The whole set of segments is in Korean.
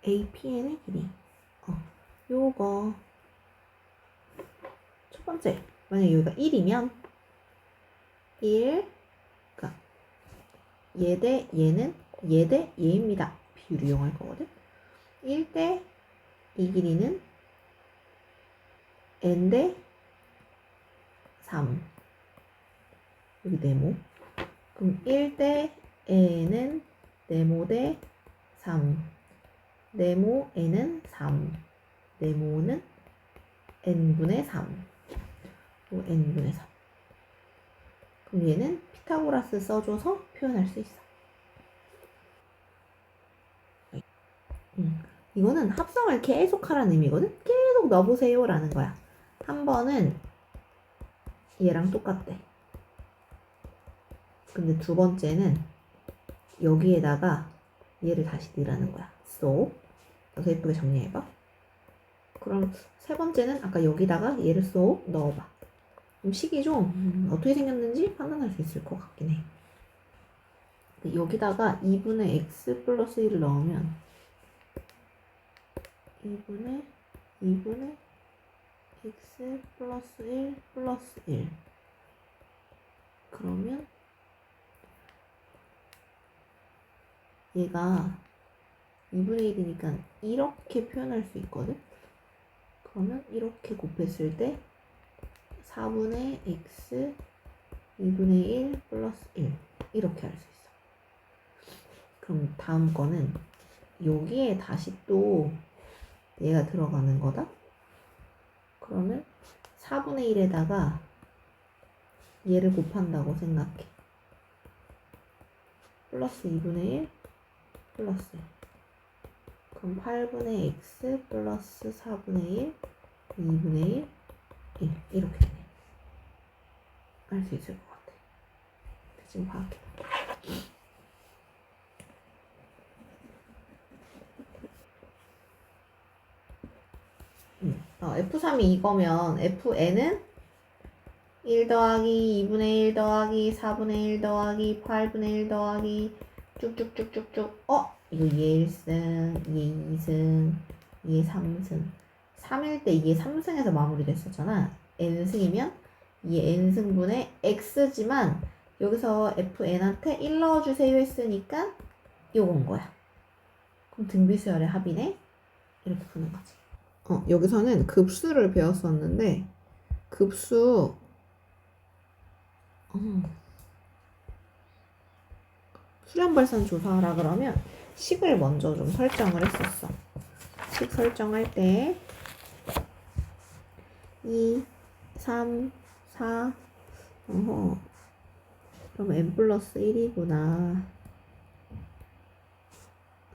APN의 길이. 요거 첫 번째, 만약 여기가 1이면 1, 그러니까 얘 대 얘는 얘 대 얘입니다. 비율을 이용할 거거든. 1 대 이 길이는 n 대 3. 여기 네모. 그럼 1 대 n은 네모 대 3. 네모 n은 3. 네모는 n분의 3. 또 n분의 3. 그럼 얘는 피타고라스 써줘서 표현할 수 있어. 이거는 합성을 계속 하라는 의미거든? 계속 넣어보세요 라는 거야. 한 번은 얘랑 똑같대. 근데 두 번째는 여기에다가 얘를 다시 넣으라는 거야. So, 그래서 예쁘게 정리해봐. 그럼 세 번째는 아까 여기다가 얘를 so 넣어봐. 그럼 식이 좀 어떻게 생겼는지 판단할 수 있을 것 같긴 해. 여기다가 2분의 x 플러스 1을 넣으면 2분의 x 플러스 1 플러스 1. 그러면 얘가 2분의 1이니까 이렇게 표현할 수 있거든? 그러면 이렇게 곱했을 때 4분의 x 2분의 1 플러스 1 이렇게 할 수 있어. 그럼 다음 거는 여기에 다시 또 얘가 들어가는 거다? 그러면 4분의 1에다가 얘를 곱한다고 생각해. 플러스 2분의 1 플러스 1. 그럼 8분의 x 플러스 4분의 1 2분의 1 1 이렇게 되네. 알 수 있을 것 같아. 지금 파악해. F3이 이거면 FN은 1 더하기 2분의 1 더하기 4분의 1 더하기 8분의 1 더하기 쭉쭉쭉쭉쭉. 이거 얘 1승, 얘 2승, 얘 3승. 3일 때 이게 3승에서 마무리됐었잖아. n승이면 이게 n승분의 x지만 여기서 fn한테 1 넣어주세요 했으니까 요건 거야. 그럼 등비수열의 합이네? 이렇게 푸는 거지. 여기서는 급수를 배웠었는데 급수 수렴발산 조사하라 그러면 식을 먼저 좀 설정을 했었어. 식 설정할 때 2, 3, 4 그럼 n 플러스 1이구나.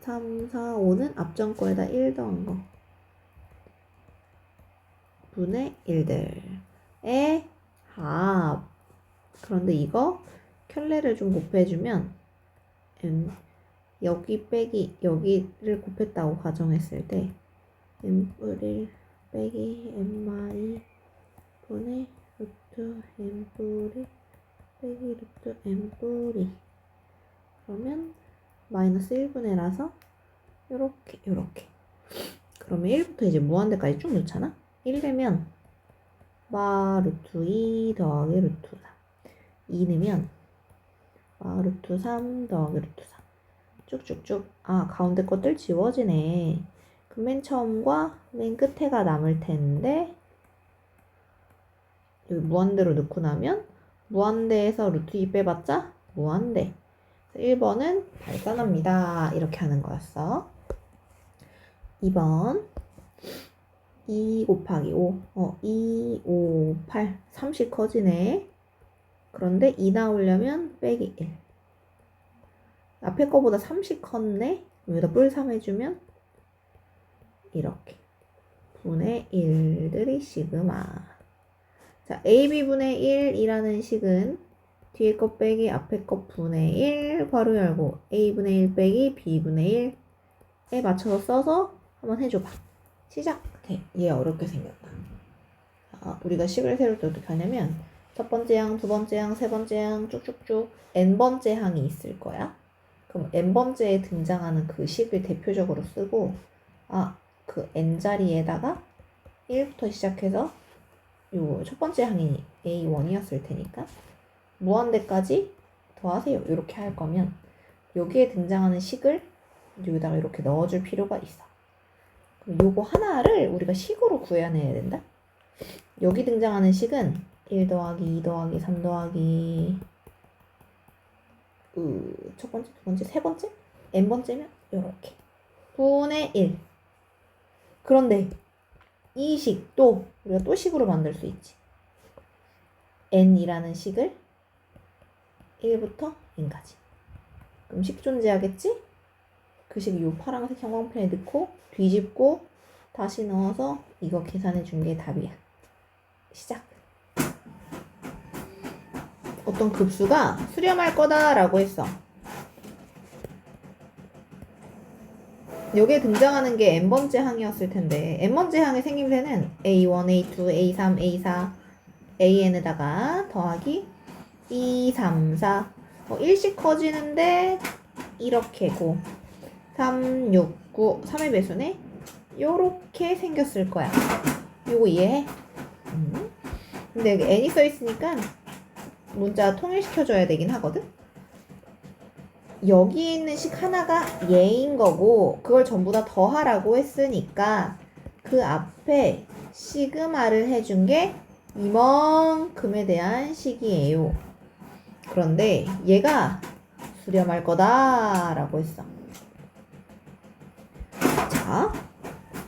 3, 4, 5는 앞전 거에다 1 더한 거 분의 1들의 합. 그런데 이거 켤레를 좀 곱해주면 여기 빼기 여기를 곱했다고 가정했을 때 n뿔1 빼기 n마이 분의 루트 n뿔 1 빼기 루트 n뿔 2. 그러면 마이너스 1분의 1라서 요렇게 그러면 1부터 이제 무한대까지 쭉 넣잖아. 1 되면 마 루트 2 더하기 루트 3. 2 넣으면 마 루트 3 더하기 루트 3. 쭉쭉쭉. 가운데 것들 지워지네. 그럼 맨 처음과 맨 끝에가 남을 텐데 여기 무한대로 넣고 나면 무한대에서 루트 2 빼봤자 무한대. 1번은 발산합니다. 이렇게 하는 거였어. 2번 2 곱하기 5 2, 5, 8 30 커지네. 그런데 2 나오려면 빼기 1. 앞에 거보다 30 컸네. 여기다 뿔 3 해주면 이렇게 분의 1들이 시그마. 자, AB분의 1이라는 식은 뒤에 거 빼기 앞에 거 분의 1 괄호 열고 A분의 1 빼기 B분의 1에 맞춰서 써서 한번 해줘봐. 시작! 돼. 얘 어렵게 생겼다. 우리가 식을 세울 때 어떻게 하냐면 첫 번째 항, 두 번째 항, 세 번째 항 쭉쭉쭉 n번째 항이 있을 거야. 그럼 n번째에 등장하는 그 식을 대표적으로 쓰고 그 n자리에다가 1부터 시작해서 요 첫 번째 항이 A1이었을 테니까 무한대까지 더하세요. 이렇게 할 거면 여기에 등장하는 식을 여기다가 이렇게 넣어줄 필요가 있어. 그럼 요거 하나를 우리가 식으로 구해내야 된다. 여기 등장하는 식은 1 더하기 2 더하기 3 더하기 첫 번째, 두 번째, 세 번째? n번째면 요렇게 분의 1. 그런데 이 식도 우리가 또 식으로 만들 수 있지. n이라는 식을 1부터 n까지. 그럼 식 존재하겠지? 그 식이 요 파란색 형광펜에 넣고 뒤집고 다시 넣어서 이거 계산해 준 게 답이야. 시작. 어떤 급수가 수렴할 거다라고 했어. 여기에 등장하는 게 n번째 항이었을 텐데 n번째 항의 생김새는 a1, a2, a3, a4, an에다가 더하기 2, 3, 4 1씩 커지는데 이렇게고 3, 6, 9 3의 배수네? 요렇게 생겼을 거야. 요거 이해해? 근데 여기 n이 써있으니까 문자 통일시켜줘야 되긴 하거든? 여기 있는 식 하나가 얘인 거고 그걸 전부 다 더하라고 했으니까 그 앞에 시그마를 해준 게 이만큼에 대한 식이에요. 그런데 얘가 수렴할 거다 라고 했어. 자,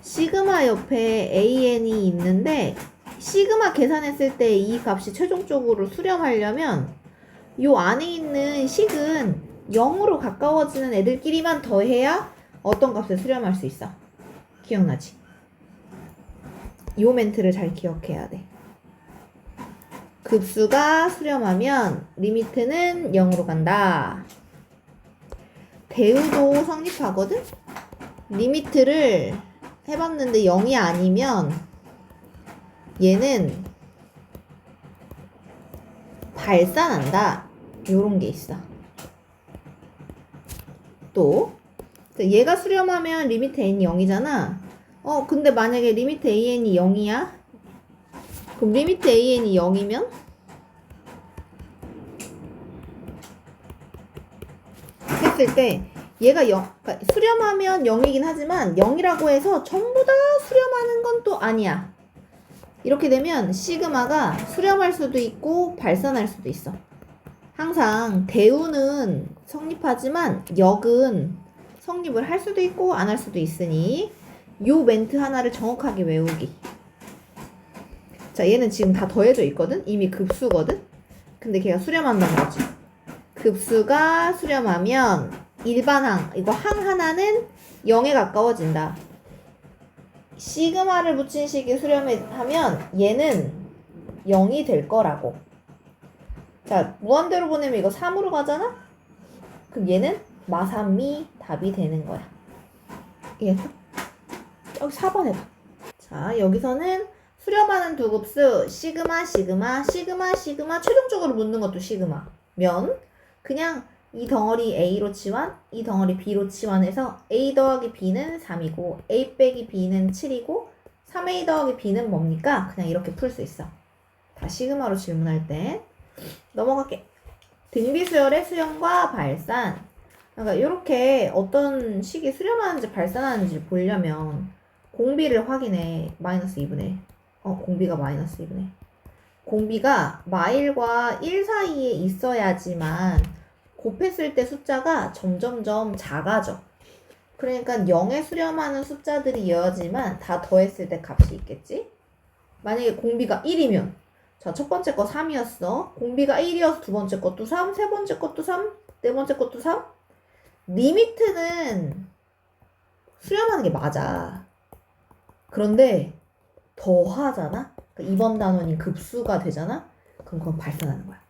시그마 옆에 an이 있는데 시그마 계산했을 때 이 값이 최종적으로 수렴하려면 요 안에 있는 식은 0으로 가까워지는 애들끼리만 더해야 어떤 값을 수렴할 수 있어. 기억나지? 요 멘트를 잘 기억해야 돼. 급수가 수렴하면 리미트는 0으로 간다. 대우도 성립하거든? 리미트를 해봤는데 0이 아니면 얘는 발산한다. 요런 게 있어. 또 얘가 수렴하면 리미트 n이 0이잖아. 근데 만약에 리미트 an이 0이야? 그럼 리미트 an이 0이면 했을 때 얘가 그러니까 수렴하면 0이긴 하지만 0이라고 해서 전부 다 수렴하는 건 또 아니야. 이렇게 되면 시그마가 수렴할 수도 있고 발산할 수도 있어. 항상 대우는 성립하지만 역은 성립을 할 수도 있고 안 할 수도 있으니 요 멘트 하나를 정확하게 외우기. 자, 얘는 지금 다 더해져 있거든? 이미 급수거든? 근데 걔가 수렴한다는 거지. 급수가 수렴하면 일반항, 이거 항 하나는 0에 가까워진다. 시그마를 붙인 식이 수렴하면 얘는 0이 될 거라고. 자, 무한대로 보내면 이거 3으로 가잖아? 그럼 얘는 마삼이 답이 되는 거야. 이해했어? 여기 4번 해봐. 자, 여기서는 수렴하는 두 급수 시그마, 시그마, 시그마, 시그마, 최종적으로 묻는 것도 시그마 면 그냥 이 덩어리 A로 치환, 이 덩어리 B로 치환해서 A 더하기 B는 3이고 A 빼기 B는 7이고 3A 더하기 B는 뭡니까? 그냥 이렇게 풀 수 있어. 다 시그마로 질문할 때 넘어갈게. 등비수열의 수렴과 발산. 그러니까 이렇게 어떤 식이 수렴하는지 발산하는지 보려면 공비를 확인해. 마이너스 2분의 공비가 마이너스 2분의 공비가 마일과 1 사이에 있어야지만 곱했을 때 숫자가 점점점 작아져. 그러니까 0에 수렴하는 숫자들이 이어지만 다 더했을 때 값이 있겠지? 만약에 공비가 1이면 자, 첫 번째 거 3이었어. 공비가 1이어서 두 번째 것도 3, 세 번째 것도 3, 네 번째 것도 3. 리미트는 수렴하는 게 맞아. 그런데 더하잖아? 그러니까 2번 단원인 급수가 되잖아? 그럼 그건 발산하는 거야.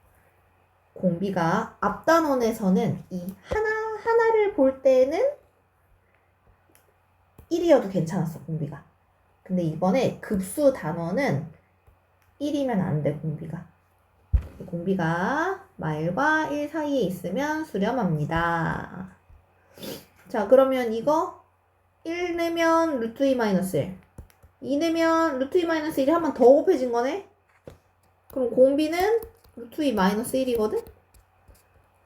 공비가 앞 단원에서는 이 하나를 볼 때는 1이어도 괜찮았어, 공비가. 근데 이번에 급수 단원은 1이면 안 돼, 공비가. 공비가 마일과 1 사이에 있으면 수렴합니다. 자, 그러면 이거 1 내면 루트 2 마이너스 1. 2 내면 루트 2 마이너스 1이 한 번 더 곱해진 거네? 그럼 공비는 루트 2 마이너스 1이거든?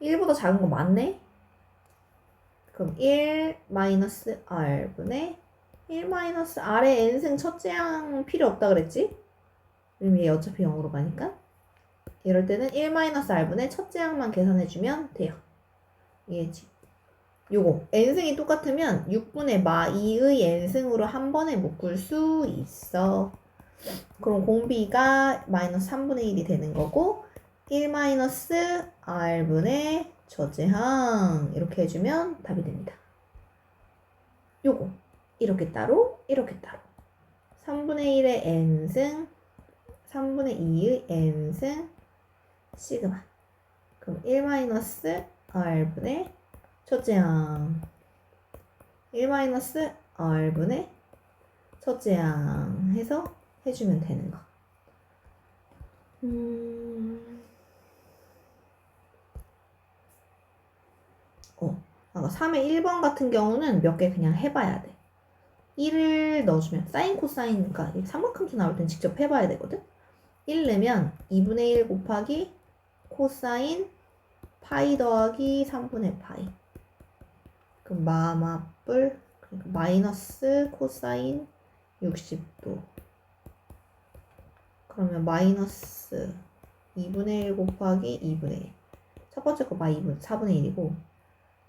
1보다 작은 거 맞네? 그럼 1 마이너스 r분의 1 마이너스 r의 n승 첫째 항 필요 없다 그랬지? 왜냐면 얘 어차피 0으로 가니까. 이럴 때는 1 마이너스 r분의 첫째 항만 계산해주면 돼요. 이해지? 요거 n승이 똑같으면 6분의 마2의 n승으로 한 번에 묶을 수 있어. 그럼 공비가 마이너스 3분의 1이 되는 거고 1 마이너스 r분의 저제항 이렇게 해주면 답이 됩니다. 요거 이렇게 따로 이렇게 따로 3분의 1의 n승 3분의 2의 n승 시그마. 그럼 1 마이너스 r분의 첫째항 1 마이너스 r분의 첫째항 해서 해주면 되는 거. 아까 3의 1번 같은 경우는 몇 개 그냥 해봐야 돼. 1을 넣어주면 사인 코사인, 그러니까 삼각함수 나올 땐 직접 해봐야 되거든. 1 내면 2분의 1 곱하기 코사인 파이 더하기 3분의 파이. 그럼 마마뿔 그러니까 마이너스 코사인 60도. 그러면 마이너스 2분의 1 곱하기 2분의 1. 첫 번째 거 마 2분 4분의 1이고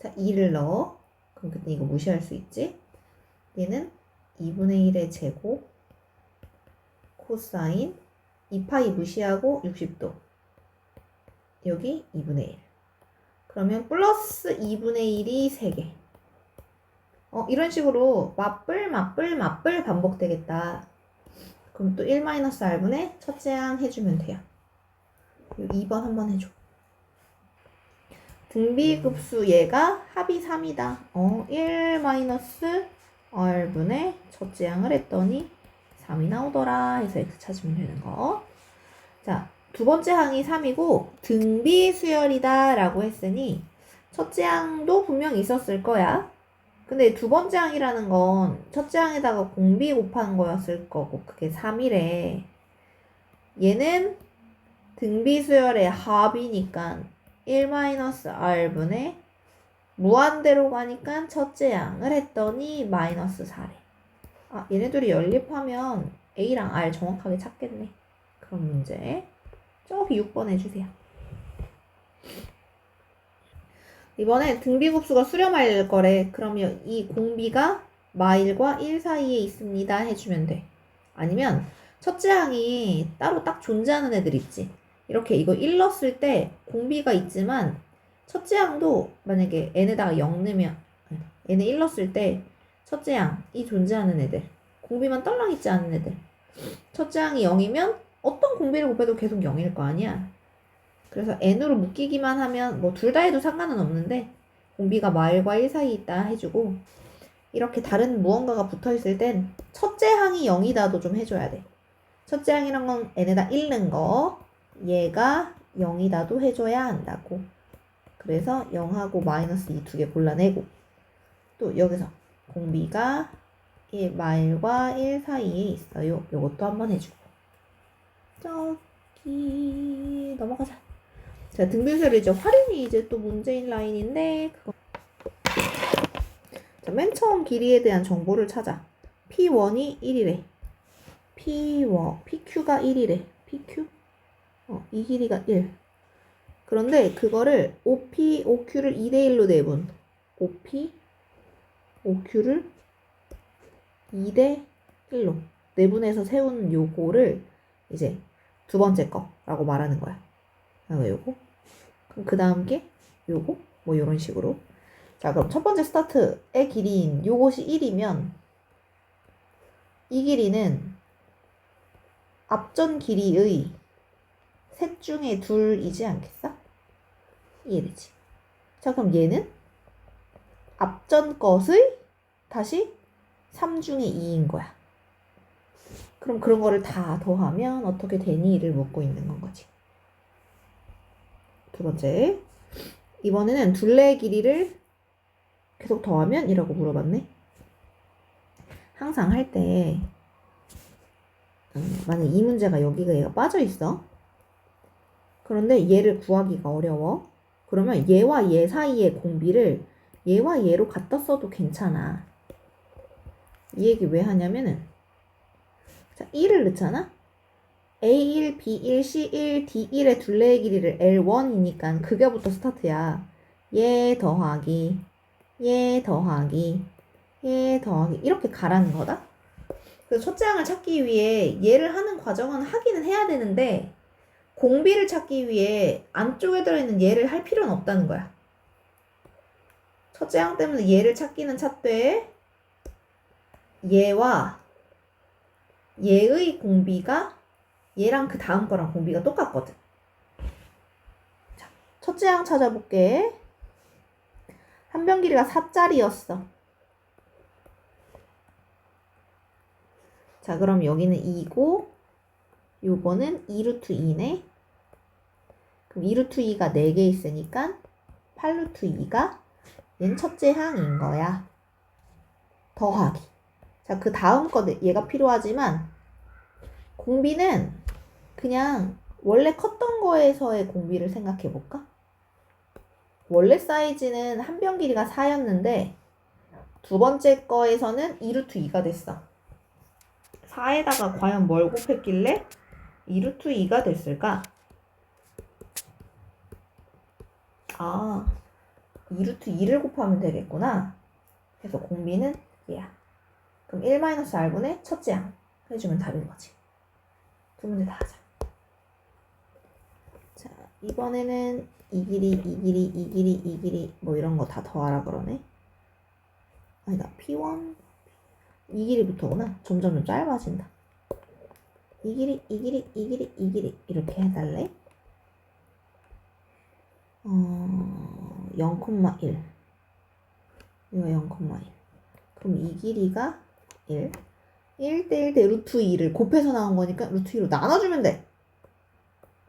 자 2를 넣어. 그럼 그때 이거 무시할 수 있지. 얘는 2분의 1의 제곱 코사인 2파이 무시하고 60도. 여기 2분의 1. 그러면 플러스 2분의 1이 3개. 이런 식으로 맞불 반복되겠다. 그럼 또 1-r분의 첫째 항 해주면 돼요. 2번 한번 해줘. 등비급수 얘가 합이 3이다. 1-r분의 첫째 항을 했더니 3이 나오더라 해서 x 찾으면 되는 거. 자, 두 번째 항이 3이고 등비 수열이다 라고 했으니 첫째 항도 분명 있었을 거야. 근데 두 번째 항이라는 건 첫째 항에다가 공비 곱한 거였을 거고 그게 3이래. 얘는 등비 수열의 합이니까 1-r분의 무한대로 가니까 첫째 항을 했더니 마이너스 4래. 얘네들이 연립하면 A랑 R 정확하게 찾겠네. 그럼 문제 저기 6번 해주세요. 이번에 등비급수가 수렴할 거래. 그러면 이 공비가 마1과 1 사이에 있습니다 해주면 돼. 아니면 첫째 항이 따로 딱 존재하는 애들 있지. 이렇게 이거 1 넣었을 때 공비가 있지만 첫째 항도 만약에 n에다가 0 넣으면 n에 1 넣었을 때 첫째 항이 존재하는 애들, 공비만 떨랑 있지 않은 애들. 첫째 항이 0이면 어떤 공비를 곱해도 계속 0일 거 아니야. 그래서 n으로 묶이기만 하면 뭐 둘 다 해도 상관은 없는데 공비가 마1과 1 사이에 있다 해주고 이렇게 다른 무언가가 붙어있을 땐 첫째 항이 0이다도 좀 해줘야 돼. 첫째 항이란 건 n에다 1 넣은 거 얘가 0이다도 해줘야 한다고. 그래서 0하고 마이너스 이 두 개 골라내고 또 여기서 공비가 마1과 1 사이에 있어요. 요것도 한번 해주고 저기 넘어가자. 자, 등비수열 이제 활용이 이제 또 문제인 라인인데 자, 맨 처음 길이에 대한 정보를 찾아. P1이 1이래. PQ가 1이래. PQ? 이 길이가 1. 그런데 그거를 OP, OQ를 2대1로 내분. OP, OQ를 2대1로 내분해서 세운 요거를 이제 두 번째 거라고 말하는 거야. 요거. 그럼 그 다음 게 요거. 뭐 요런 식으로. 자, 그럼 첫 번째 스타트의 길이인 요것이 1이면 이 길이는 앞전 길이의 셋 중에 둘이지 않겠어? 이해되지? 자, 그럼 얘는 앞전 것의 다시 3 중에 2인 거야. 그럼 그런 거를 다 더하면 어떻게 되니?를 묻고 있는 건 거지. 두 번째. 이번에는 둘레의 길이를 계속 더하면 이라고 물어봤네. 항상 할 때 만약 이 문제가 여기가 얘가 빠져 있어. 그런데 얘를 구하기가 어려워. 그러면 얘와 얘 사이의 공비를 얘와 얘로 갖다 써도 괜찮아. 이 얘기 왜 하냐면은 자, 1을 넣잖아? A1, B1, C1, D1의 둘레의 길이를 L1이니까 그게부터 스타트야. 얘 더하기, 얘 더하기, 얘 더하기 이렇게 가라는 거다. 그래서 첫째 항을 찾기 위해 얘를 하는 과정은 하기는 해야 되는데 공비를 찾기 위해 안쪽에 들어있는 얘를 할 필요는 없다는 거야. 첫째 항 때문에 얘를 찾기는 찾되 얘와 얘의 공비가 얘랑 그 다음 거랑 공비가 똑같거든. 자, 첫째 항 찾아볼게. 한 변 길이가 4짜리였어. 자, 그럼 여기는 2고 요거는 2루트 2네. 그럼 2루트 2가 4개 있으니까 8루트 2가 얘는 첫째 항인 거야. 더하기. 자, 그 다음 거 얘가 필요하지만 공비는 그냥 원래 컸던 거에서의 공비를 생각해 볼까? 원래 사이즈는 한 변 길이가 4였는데 두 번째 거에서는 2루트 2가 됐어. 4에다가 과연 뭘 곱했길래 2루트 2가 됐을까? 아, 2루트 2를 곱하면 되겠구나. 그래서 공비는 얘야. 그럼 1-r분의 첫째 항 해주면 답인 거지. 두 문제 다 하자. 자, 이번에는 이 길이, 이 길이, 이 길이, 이 길이 뭐 이런 거 다 더하라 그러네. 아니다, P1 이 길이부터구나. 점점 짧아진다. 이 길이, 이 길이, 이 길이, 이 길이 이렇게 해달래. 0,1 이거 0,1 그럼 이 길이가 1 1대1 대 루트 2를 곱해서 나온 거니까 루트 2로 나눠주면 돼.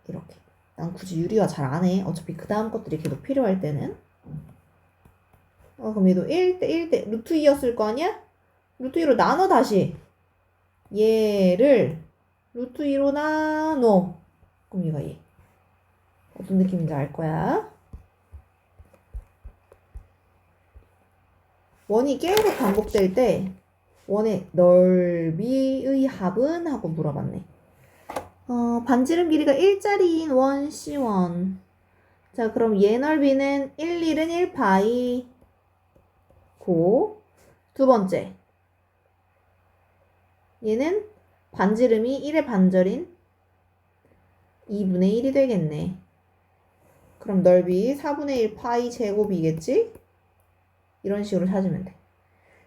이렇게. 난 굳이 유리화 잘 안 해. 어차피 그 다음 것들이 계속 필요할 때는. 그럼 얘도 1대1 대 루트 2였을 거 아니야? 루트 2로 나눠 다시. 얘를 루트 2로 나눠. 그럼 얘가 얘. 어떤 느낌인지 알 거야. 원이 계속 반복될 때 원의 넓이의 합은? 하고 물어봤네. 반지름 길이가 1짜리인 원 C1. 자, 그럼 얘 넓이는 1, 1은 1파이 고. 두 번째. 얘는 반지름이 1의 반절인 2분의 1이 되겠네. 그럼 넓이 4분의 1 파이 제곱이겠지? 이런 식으로 찾으면 돼.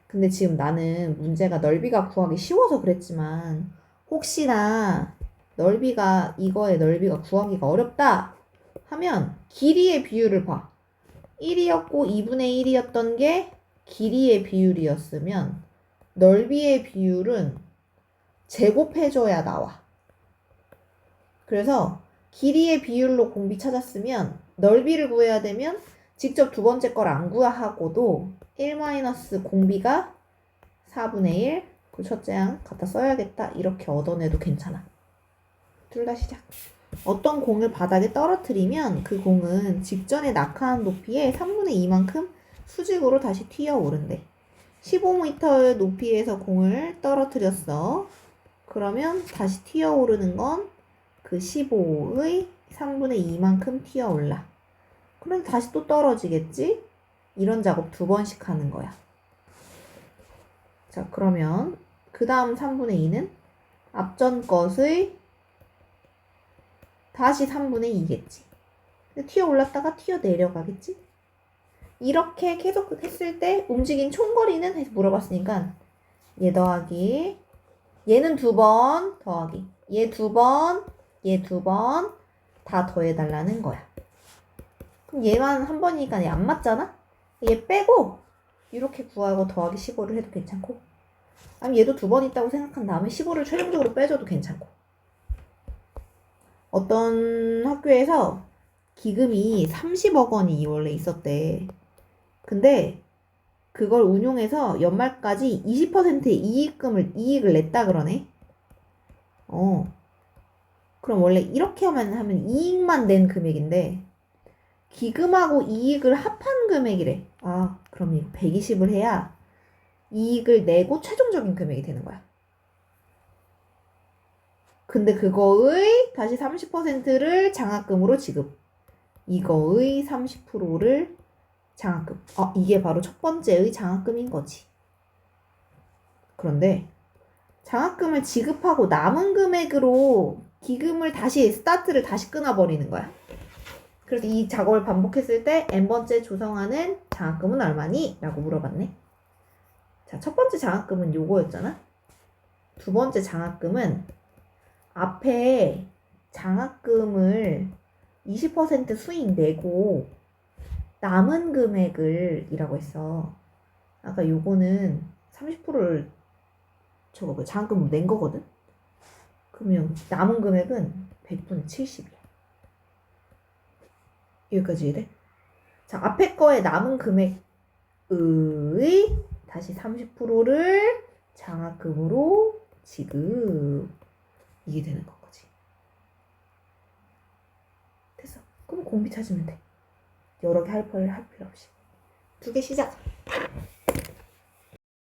근데 지금 나는 문제가 넓이가 구하기 쉬워서 그랬지만 혹시나 넓이가 이거의 넓이가 구하기가 어렵다 하면 길이의 비율을 봐. 1이었고 2분의 1이었던 게 길이의 비율이었으면 넓이의 비율은 제곱해줘야 나와. 그래서 길이의 비율로 공비 찾았으면 넓이를 구해야 되면 직접 두 번째 걸 안 구하고도 1 공비가 4분의 1 그 첫째 항 갖다 써야겠다 이렇게 얻어내도 괜찮아. 둘 다 시작. 어떤 공을 바닥에 떨어뜨리면 그 공은 직전에 낙하한 높이의 3분의 2만큼 수직으로 다시 튀어오른대. 15m 높이에서 공을 떨어뜨렸어. 그러면 다시 튀어오르는 건 그 15의 3분의 2만큼 튀어올라. 그럼 다시 또 떨어지겠지? 이런 작업 두 번씩 하는 거야. 자, 그러면 그 다음 3분의 2는 앞전 것의 다시 3분의 2겠지. 튀어 올랐다가 튀어 내려가겠지? 이렇게 계속 했을 때 움직인 총거리는 해서 물어봤으니까 얘 더하기 얘는 2번 더하기 얘 2번 얘 2번 다 더해달라는 거야. 그럼 얘만 한 번이니까 얘 안 맞잖아? 얘 빼고 이렇게 구하고 더하기 15를 해도 괜찮고 아니면 얘도 2번 있다고 생각한 다음에 15를 최종적으로 빼줘도 괜찮고 어떤 학교에서 기금이 30억 원이 원래 있었대. 근데 그걸 운용해서 연말까지 20%의 이익을 냈다 그러네. 그럼 원래 이렇게 하면 이익만 낸 금액인데 기금하고 이익을 합한 금액이래. 아, 그럼 이거 120을 해야 이익을 내고 최종적인 금액이 되는 거야. 근데 그거의 다시 30%를 장학금으로 지급. 이거의 30%를 장학금. 이게 바로 첫 번째의 장학금인 거지. 그런데 장학금을 지급하고 남은 금액으로 기금을 다시 스타트를 다시 끊어버리는 거야. 그래서 이 작업을 반복했을 때 n번째 조성하는 장학금은 얼마니? 라고 물어봤네. 자, 첫 번째 장학금은 요거였잖아. 두 번째 장학금은 앞에 장학금을 20% 수익 내고 남은 금액을 이라고 했어. 아까 요거는 30%를 장학금을 낸 거거든. 그러면 남은 금액은 100분의 70이야. 여기까지 이래? 자, 앞에 거에 남은 금액의 다시 30%를 장학금으로 지급. 이게 되는 거지. 됐어. 그럼 공비 찾으면 돼. 여러 개 할 필요 없이. 2개 시작.